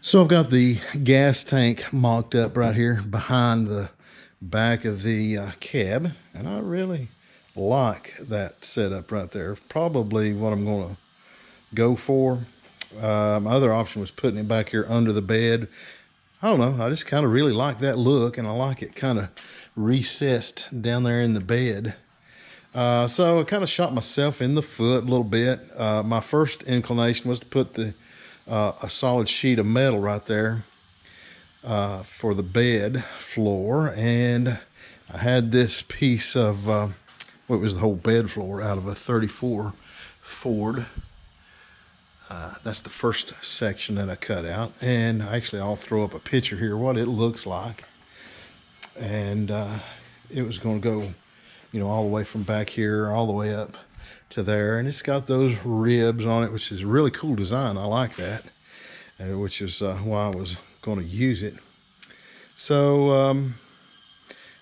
So I've got the gas tank mocked up right here behind the back of the cab, and I really like that setup right there. Probably what I'm going to go for. My other option was putting it back here under the bed. I don't know, I just kind of really like that look, and I like it kind of recessed down there in the bed. So I kind of shot myself in the foot a little bit. My first inclination was to put a solid sheet of metal right there for the bed floor, and I had this piece of well, it was the whole bed floor out of a 34 Ford. That's the first section that I cut out, and actually I'll throw up a picture here what it looks like. And it was going to go, you know, all the way from back here all the way up to there, and it's got those ribs on it, which is a really cool design. I like that, which is why I was going to use it. So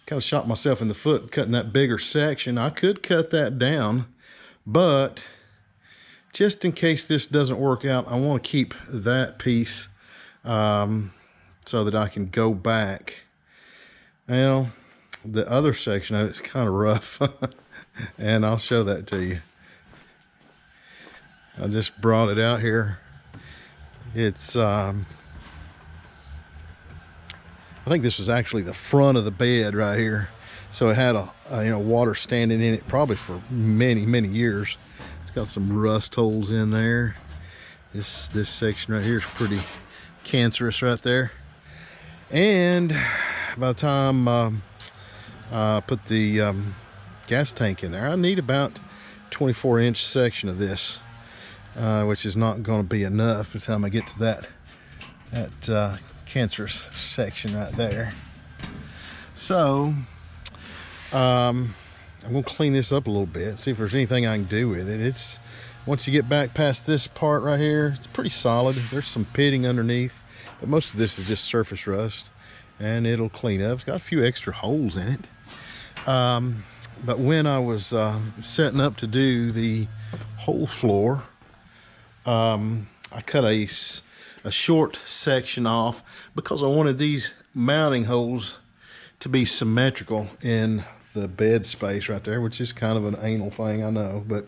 kind of shot myself in the foot cutting that bigger section. I could cut that down, but just in case this doesn't work out, I want to keep that piece so that I can go back. Well, the other section of it's kind of rough, and I'll show that to you. I just brought it out here. It's I think this was actually the front of the bed right here, so it had a you know, water standing in it probably for many years. It's got some rust holes in there. This section right here is pretty cancerous right there. And by the time I put the gas tank in there, I need about 24-inch section of this, which is not going to be enough by the time I get to that cancerous section right there. So I'm going to clean this up a little bit, see if there's anything I can do with it. It's, once you get back past this part right here, it's pretty solid. There's some pitting underneath, but most of this is just surface rust, and it'll clean up. It's got a few extra holes in it. But when I was setting up to do the whole floor, I cut a short section off because I wanted these mounting holes to be symmetrical in the bed space right there, which is kind of an anal thing, I know, but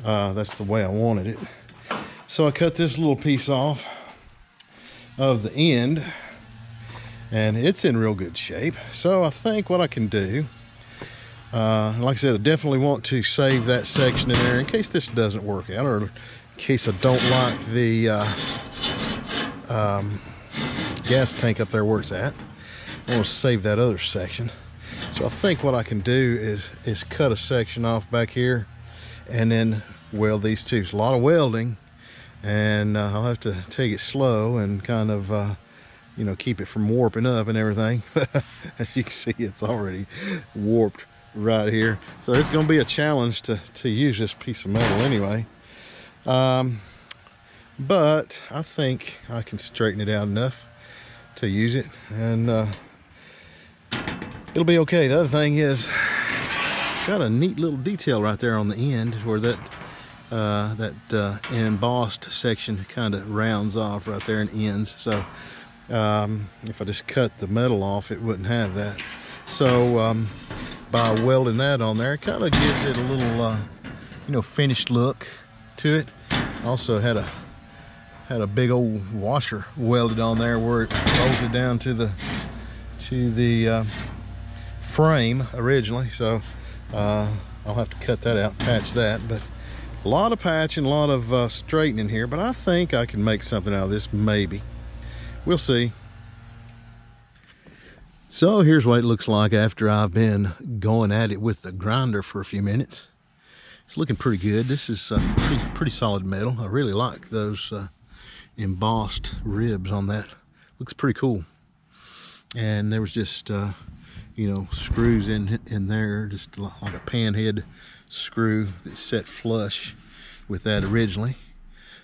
that's the way I wanted it. So I cut this little piece off of the end, and it's in real good shape. So I think what I can do, like I said, I definitely want to save that section in there in case this doesn't work out, or in case I don't like the gas tank up there where it's at. I want to save that other section. So I think what I can do is cut a section off back here and then weld these two. It's a lot of welding, and I'll have to take it slow and kind of you know, keep it from warping up and everything. As you can see, it's already warped right here. So it's going to be a challenge to use this piece of metal anyway. But I think I can straighten it out enough to use it, and it'll be okay. The other thing is, got a neat little detail right there on the end where that embossed section kind of rounds off right there and ends. So if I just cut the metal off, it wouldn't have that. So by welding that on there, it kind of gives it a little you know, finished look to it. Also had a big old washer welded on there where it bolted down to the frame originally. So I'll have to cut that out, patch that. But a lot of patching, a lot of straightening here, but I think I can make something out of this, maybe. We'll see. So here's what it looks like after I've been going at it with the grinder for a few minutes. It's looking pretty good. This is pretty solid metal. I really like those embossed ribs on that. Looks pretty cool. And there was just you know, screws in there, just like a pan head screw that set flush with that originally.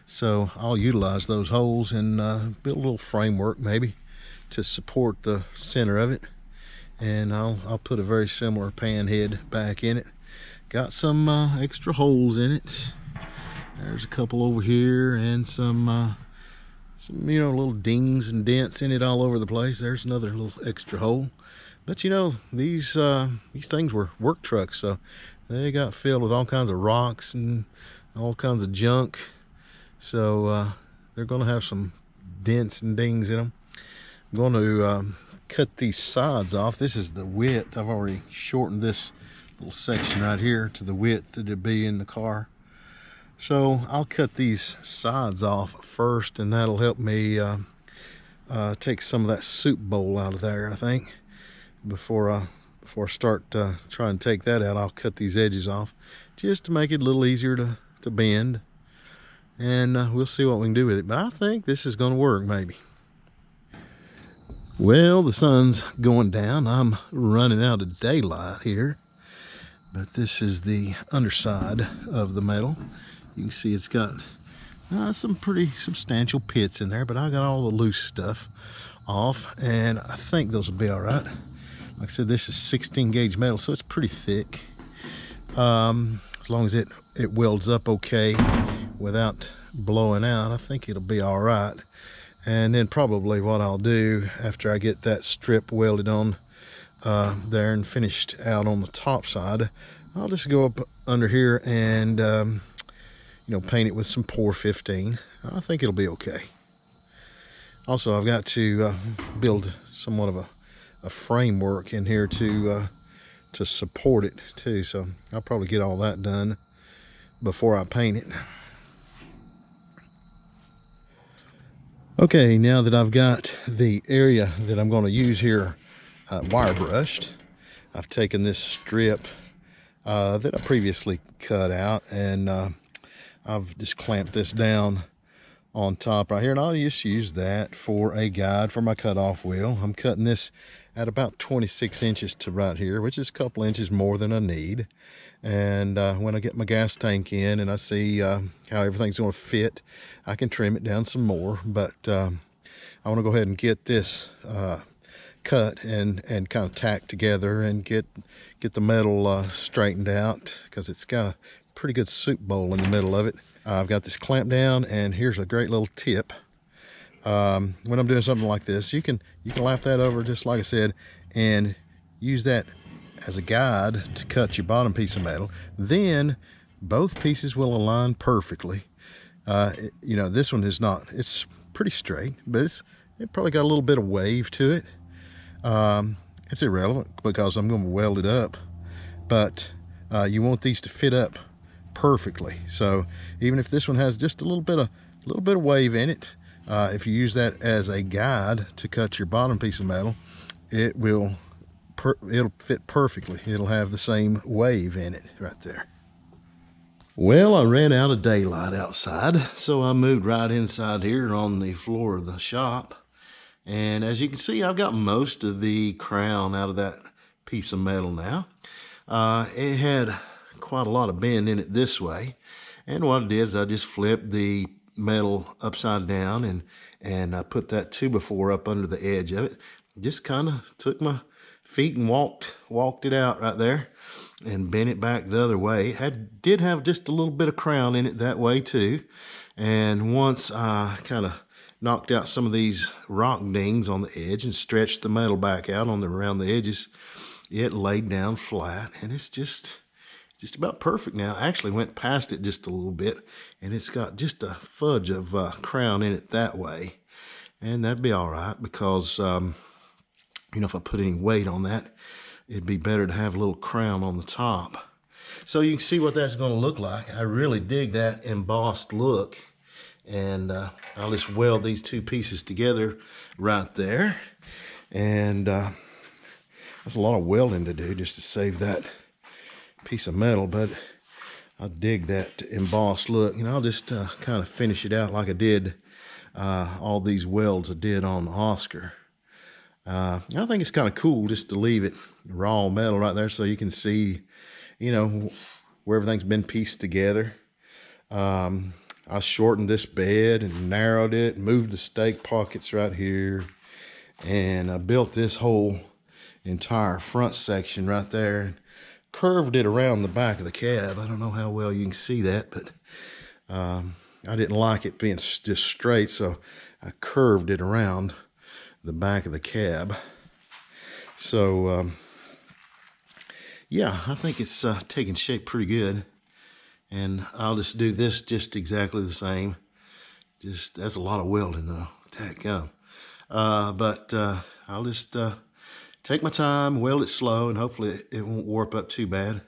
So I'll utilize those holes and build a little framework maybe to support the center of it, and I'll put a very similar pan head back in it. Got some extra holes in it. There's a couple over here and some some, little dings and dents in it all over the place. There's another little extra hole. But these things were work trucks, so they got filled with all kinds of rocks and all kinds of junk. So they're going to have some dents and dings in them. I'm going to cut these sides off. This is the width. I've already shortened this little section right here to the width that it'd be in the car. So I'll cut these sides off first, and that'll help me take some of that soup bowl out of there, I think. Before I start trying to take that out, I'll cut these edges off just to make it a little easier to bend. And we'll see what we can do with it. But I think this is going to work, maybe. Well, the sun's going down. I'm running out of daylight here. But this is the underside of the metal. You can see it's got some pretty substantial pits in there, but I got all the loose stuff off, and I think those will be all right. Like I said, this is 16 gauge metal, so it's pretty thick. As long as it welds up okay without blowing out, I think it'll be all right. And then probably what I'll do after I get that strip welded on there and finished out on the top side, I'll just go up under here and paint it with some Pour 15. I think it'll be okay. Also, I've got to build somewhat of a framework in here to support it too, so I'll probably get all that done before I paint it. Okay, now that I've got the area that I'm going to use here wire brushed, I've taken this strip that I previously cut out, and I've just clamped this down on top right here, and I'll just use that for a guide for my cutoff wheel. I'm cutting this at about 26 inches to right here, which is a couple inches more than I need. And when I get my gas tank in and I see how everything's going to fit, I can trim it down some more. But I want to go ahead and get this cut and kind of tacked together and get the metal straightened out, because it's got a pretty good soup bowl in the middle of it. I've got this clamped down, and here's a great little tip. When I'm doing something like this, you can lap that over, just like I said, and use that as a guide to cut your bottom piece of metal. Then both pieces will align perfectly. This one is not, it's pretty straight, but it probably got a little bit of wave to it. It's irrelevant because I'm going to weld it up, but you want these to fit up perfectly. So even if this one has just a little bit of wave in it, if you use that as a guide to cut your bottom piece of metal, it'll fit perfectly. It'll have the same wave in it right there. Well, I ran out of daylight outside, so I moved right inside here on the floor of the shop. And as you can see, I've got most of the crown out of that piece of metal now. It had quite a lot of bend in it this way. And what I did is I just flipped the metal upside down and I put that 2x4 up under the edge of it. Just kind of took my feet and walked it out right there and bent it back the other way. It did have just a little bit of crown in it that way too. And once I kind of knocked out some of these rock dings on the edge and stretched the metal back out around the edges, it laid down flat, and it's just about perfect now. I actually went past it just a little bit, and it's got just a fudge of crown in it that way. And that'd be all right, because if I put any weight on that, it'd be better to have a little crown on the top. So you can see what that's going to look like. I really dig that embossed look. And I'll just weld these two pieces together right there. And that's a lot of welding to do just to save that piece of metal, but I dig that embossed look. And I'll just kind of finish it out like I did all these welds I did on the Oscar. I think it's kind of cool just to leave it raw metal right there so you can see, where everything's been pieced together. I shortened this bed and narrowed it, moved the stake pockets right here, and I built this whole entire front section right there and curved it around the back of the cab. I don't know how well you can see that, but I didn't like it being just straight, so I curved it around the back of the cab. So yeah, I think it's taking shape pretty good. And I'll just do this just exactly the same. Just, that's a lot of welding though, dadgum. But I'll just take my time, weld it slow, and hopefully it won't warp up too bad.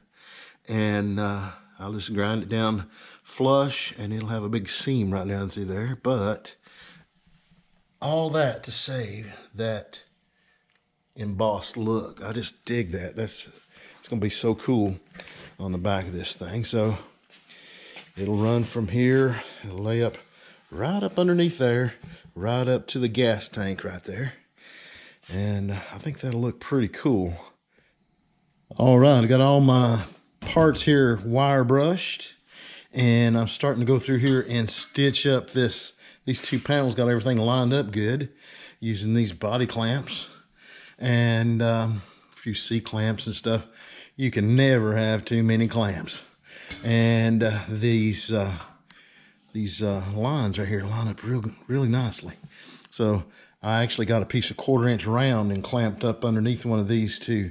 And I'll just grind it down flush, and it'll have a big seam right down through there. But all that to say that embossed look, I just dig that. It's gonna be so cool on the back of this thing. So it'll run from here, it'll lay up right up underneath there, right up to the gas tank right there. And I think that'll look pretty cool. All right, I got all my parts here wire brushed, and I'm starting to go through here and stitch up these two panels. Got everything lined up good using these body clamps and a few C clamps and stuff. You can never have too many clamps. And these lines right here line up really nicely. So I actually got a piece of 1/4 inch round and clamped up underneath one of these to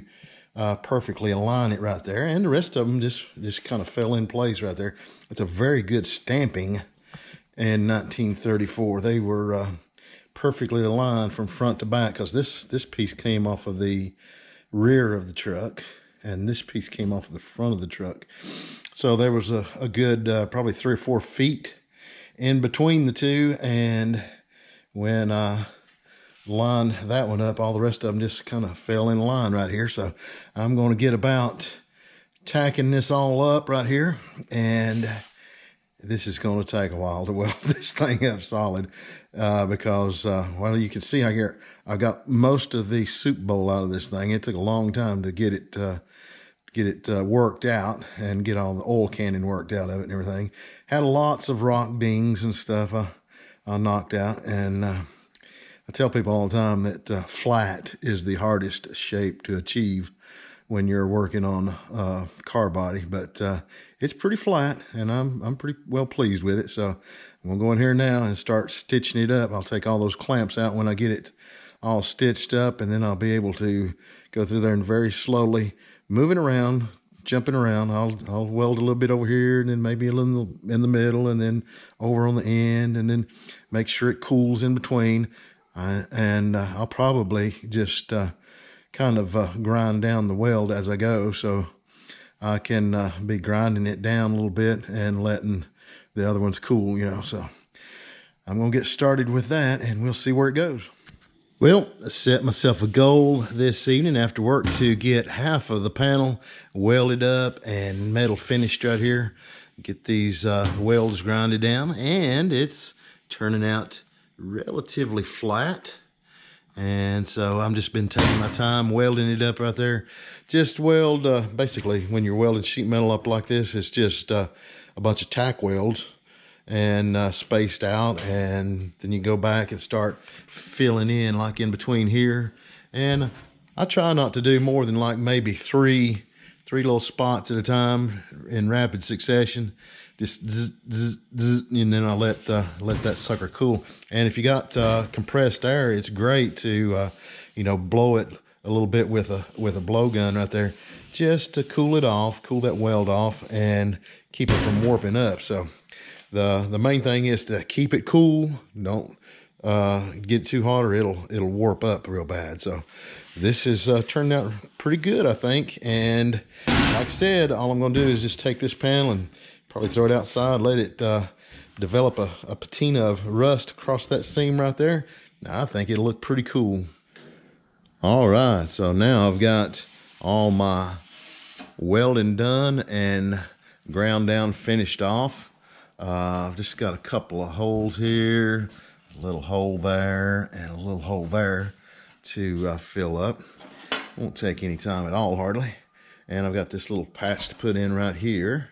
perfectly align it right there. And the rest of them just kind of fell in place right there. It's a very good stamping in 1934. They were perfectly aligned from front to back, because this piece came off of the rear of the truck and this piece came off of the front of the truck. So there was a good probably 3 or 4 feet in between the two, and when I lined that one up, all the rest of them just kind of fell in line right here. So I'm going to get about tacking this all up right here, and this is going to take a while to weld this thing up solid because, well, you can see out here, I got most of the soup bowl out of this thing. It took a long time to get it worked out and get all the oil canning worked out of it and everything. Had lots of rock dings and stuff I knocked out, and I tell people all the time that flat is the hardest shape to achieve when you're working on car body, but it's pretty flat, and I'm pretty well pleased with it. So I'm gonna go in here now and start stitching it up. I'll take all those clamps out when I get it all stitched up, and then I'll be able to go through there and very slowly moving around, jumping around. I'll weld a little bit over here, and then maybe a little in the middle, and then over on the end, and then make sure it cools in between. And I'll probably just kind of grind down the weld as I go, so I can be grinding it down a little bit and letting the other ones cool, you know. So I'm gonna get started with that, and we'll see where it goes. Well, I set myself a goal this evening after work to get half of the panel welded up and metal finished right here. Get these welds grinded down, and it's turning out relatively flat. And so I've just been taking my time welding it up right there. Just weld, basically when you're welding sheet metal up like this, it's just a bunch of tack welds and spaced out, and then you go back and start filling in like in between here. And I try not to do more than like maybe three little spots at a time in rapid succession. Just zzz, zzz, zzz, and then I let that sucker cool. And if you got compressed air, it's great to blow it a little bit with a blowgun right there, just to cool it off, cool that weld off, and keep it from warping up. So the main thing is to keep it cool. Don't get too hot, or it'll warp up real bad. So this is turned out pretty good, I think. And like I said, all I'm gonna do is just take this panel and probably throw it outside, let it develop a patina of rust across that seam right there. Now, I think it'll look pretty cool. All right, so now I've got all my welding done and ground down, finished off. I've just got a couple of holes here, a little hole there, and a little hole there to fill up. Won't take any time at all, hardly. And I've got this little patch to put in right here.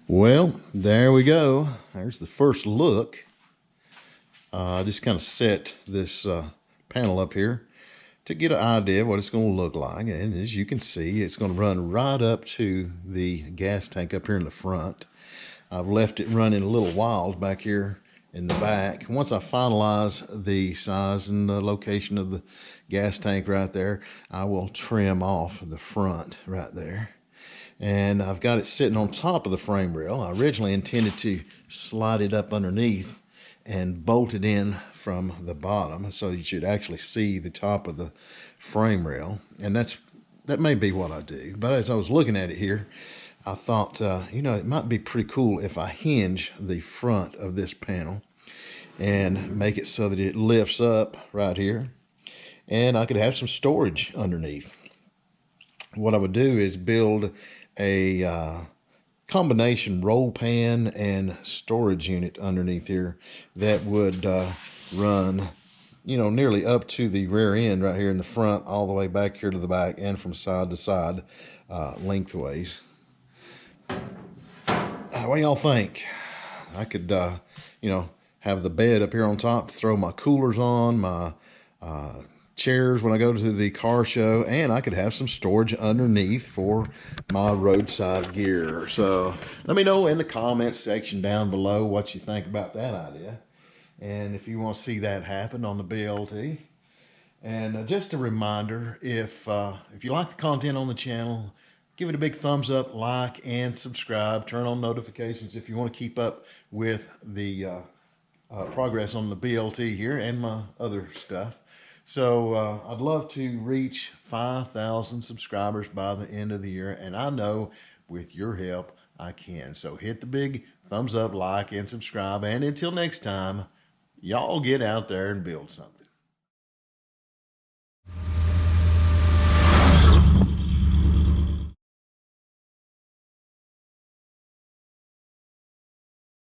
Well, there we go. There's the first look. I just kind of set this panel up here to get an idea of what it's going to look like. And as you can see, it's going to run right up to the gas tank up here in the front. I've left it running a little wild back here in the back. Once I finalize the size and the location of the gas tank right there, I will trim off the front right there. And I've got it sitting on top of the frame rail. I originally intended to slide it up underneath and bolt it in from the bottom, so you should actually see the top of the frame rail. And that may be what I do. But as I was looking at it here, I thought, it might be pretty cool if I hinge the front of this panel and make it so that it lifts up right here, and I could have some storage underneath. What I would do is build a combination roll pan and storage unit underneath here that would run, nearly up to the rear end right here in the front, all the way back here to the back, and from side to side lengthways. What do y'all think? I could, have the bed up here on top to throw my coolers on, my chairs when I go to the car show, and I could have some storage underneath for my roadside gear. So let me know in the comments section down below what you think about that idea, and if you want to see that happen on the BLT. And just a reminder, if you like the content on the channel, give it a big thumbs up, like, and subscribe. Turn on notifications if you want to keep up with the progress on the BLT here and my other stuff. So I'd love to reach 5,000 subscribers by the end of the year, and I know with your help I can. So hit the big thumbs up, like, and subscribe, and until next time, y'all get out there and build something.